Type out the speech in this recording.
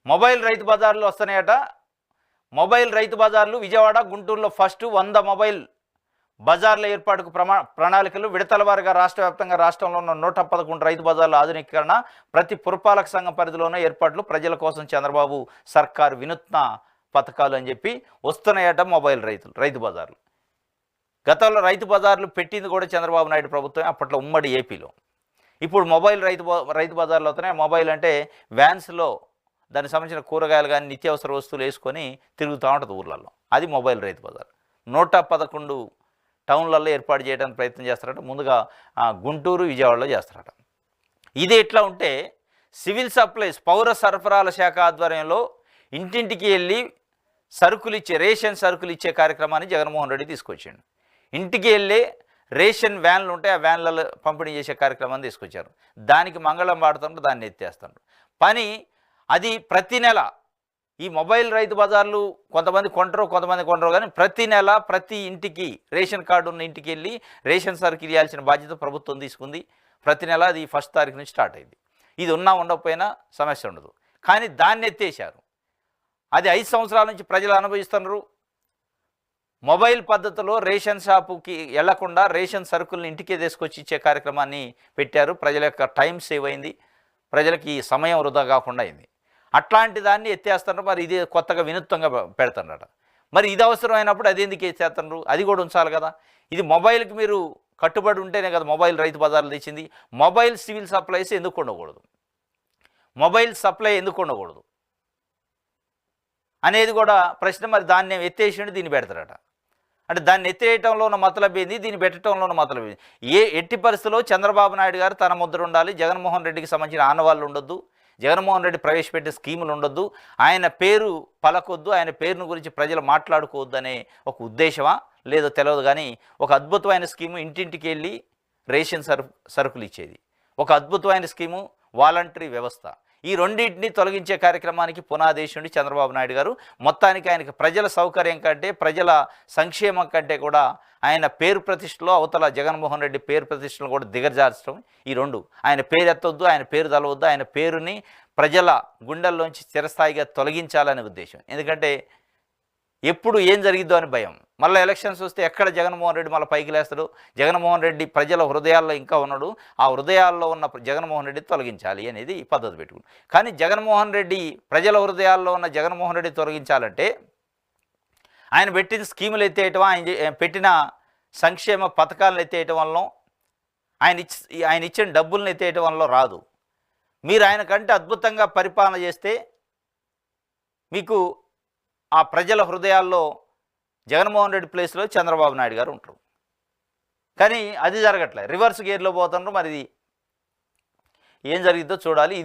Mobile రైతు బజార్లు వస్తున్నాయట. Mobile రైతు బజార్లు విజయవాడ, గుంటూరులో ఫస్ట్ 100 మొబైల్ బజార్ల ఏర్పాటుకు ప్రణాళికలు. విడతల వారీగా రాష్ట్ర వ్యాప్తంగా రాష్ట్రంలో ఉన్న 111 రైతు బజార్ల ఆధునీకరణ, ప్రతి పురపాలక సంఘం పరిధిలోనే ఏర్పాట్లు, ప్రజల కోసం చంద్రబాబు సర్కారు వినూత్న పథకాలు అని చెప్పి వస్తున్నాయట మొబైల్ రైతు బజార్లు. గతంలో రైతు బజార్లు పెట్టింది కూడా చంద్రబాబు నాయుడు ప్రభుత్వమే, అప్పట్లో ఉమ్మడి ఏపీలో. ఇప్పుడు మొబైల్ రైతు బజార్లు అవుతున్నాయి. మొబైల్ అంటే వ్యాన్స్లో దానికి సంబంధించిన కూరగాయలు కానీ నిత్యావసర వస్తువులు వేసుకొని తిరుగుతూ ఉంటుంది ఊర్లలో. అది మొబైల్ రైతు బజార్. 111 టౌన్లలో ఏర్పాటు చేయడానికి ప్రయత్నం చేస్తారట. ముందుగా గుంటూరు, విజయవాడలో చేస్తారట. ఇది ఎట్లా ఉంటే సివిల్ సప్లైస్ పౌర సరఫరాల శాఖ ఆధ్వర్యంలో ఇంటింటికి వెళ్ళి సరుకులు ఇచ్చే, రేషన్ సరుకులు ఇచ్చే కార్యక్రమాన్ని జగన్మోహన్ రెడ్డి తీసుకొచ్చాడు. ఇంటికి వెళ్ళే రేషన్ వ్యాన్లు ఉంటాయి, ఆ వ్యాన్లలో పంపిణీ చేసే కార్యక్రమాన్ని తీసుకొచ్చారు. దానికి మంగళం పాడుతుండ్రు, దాన్ని ఎత్తేస్తుండ్రు పని. అది ప్రతి నెల ఈ మొబైల్ రైతు బజార్లు కొంతమంది కొంటరు కానీ ప్రతి నెల ప్రతి ఇంటికి రేషన్ కార్డు ఉన్న ఇంటికి వెళ్ళి రేషన్ సరుకులు ఇవ్వాల్సిన బాధ్యత ప్రభుత్వం తీసుకుంది. ప్రతి నెల అది 1వ తారీఖు నుంచి స్టార్ట్ అయింది. ఇది ఉన్నా ఉండకపోయినా సమస్య ఉండదు. కానీ దాన్ని ఎత్తేసారు. అది 5 సంవత్సరాల నుంచి ప్రజలు అనుభవిస్తున్నారు. మొబైల్ పద్ధతిలో రేషన్ షాపుకి వెళ్లకుండా రేషన్ సరుకులను ఇంటికే తీసుకొచ్చి ఇచ్చే కార్యక్రమాన్ని పెట్టారు. ప్రజల యొక్క టైం సేవ్ అయింది, ప్రజలకి సమయం వృధా కాకుండా అయింది. అట్లాంటి దాన్ని ఎత్తేస్తున్నారు. మరి ఇది కొత్తగా వినూత్నంగా పెడుతున్నారట. మరి ఇది అవసరమైనప్పుడు అది ఎందుకు ఎత్తేస్తున్నారు? అది కూడా ఉంచాలి కదా. ఇది మొబైల్కి మీరు కట్టుబడి ఉంటేనే కదా మొబైల్ రైతు బజార్లు తెచ్చింది. మొబైల్ సివిల్ సప్లైస్ ఎందుకు ఉండకూడదు, మొబైల్ సప్లై ఎందుకు ఉండకూడదు అనేది కూడా ప్రశ్న. మరి దాన్ని ఎత్తేసి దీన్ని పెడతారట. అంటే దాన్ని ఎత్తేయటంలో ఉన్న మతలబ్ ఏంది, దీన్ని పెట్టడంలో ఉన్న మతలబ్ ఏంది? ఎట్టి పరిస్థితుల్లో చంద్రబాబు నాయుడు గారు తన ముద్ర ఉండాలి. జగన్మోహన్ రెడ్డికి సంబంధించిన ఆనవాళ్ళు ఉండొద్దు, జగన్మోహన్ రెడ్డి ప్రవేశపెట్టే స్కీములు ఉండొద్దు, ఆయన పేరు పలకొద్దు, ఆయన పేరును గురించి ప్రజలు మాట్లాడుకోవద్దు అనే ఒక ఉద్దేశమా లేదో తెలియదు. కానీ ఒక అద్భుతమైన స్కీము ఇంటింటికి వెళ్ళి రేషన్ సరుకులు ఇచ్చేది, ఒక అద్భుతమైన స్కీము వాలంటరీ వ్యవస్థ. ఈ రెండింటిని తొలగించే కార్యక్రమానికి పునాదేశుండి చంద్రబాబు నాయుడు గారు. మొత్తానికి ఆయనకి ప్రజల సౌకర్యం కంటే, ప్రజల సంక్షేమం కంటే కూడా ఆయన పేరు ప్రతిష్టలో అవతల జగన్మోహన్ రెడ్డి పేరు ప్రతిష్టలు కూడా దిగజార్చడం, ఈ రెండు. ఆయన పేరు ఎత్తొద్దు, ఆయన పేరు తలవద్దు, ఆయన పేరుని ప్రజల గుండెల్లోంచి స్థిరస్థాయిగా తొలగించాలనే ఉద్దేశం. ఎందుకంటే ఎప్పుడు ఏం జరిగిద్దో అని భయం. మళ్ళీ ఎలక్షన్స్ వస్తే ఎక్కడ జగన్మోహన్ రెడ్డి మళ్ళీ పైకి లేస్తాడు? జగన్మోహన్ రెడ్డి ప్రజల హృదయాల్లో ఇంకా ఉన్నాడు. ఆ హృదయాల్లో ఉన్న జగన్మోహన్ రెడ్డి తొలగించాలి అనేది పద్ధతి పెట్టుకుని. కానీ జగన్మోహన్ రెడ్డి ప్రజల హృదయాల్లో ఉన్న జగన్మోహన్ రెడ్డి తొలగించాలంటే ఆయన పెట్టిన స్కీములు ఎత్తేయటం, ఆయన పెట్టిన సంక్షేమ పథకాలను ఎత్తేయటం వల్ల, ఆయన ఇచ్చిన డబ్బులను ఎత్తేయటం వల్ల రాదు. మీరు ఆయన కంటే అద్భుతంగా పరిపాలన చేస్తే మీకు ఆ ప్రజల హృదయాల్లో జగన్మోహన్ రెడ్డి ప్లేస్లో చంద్రబాబు నాయుడు గారు ఉంటారు. కానీ అది జరగట్లేదు, రివర్స్ గేర్లో పోతున్నారు. మరి ఏం జరిగిద్దో చూడాలి. ఇది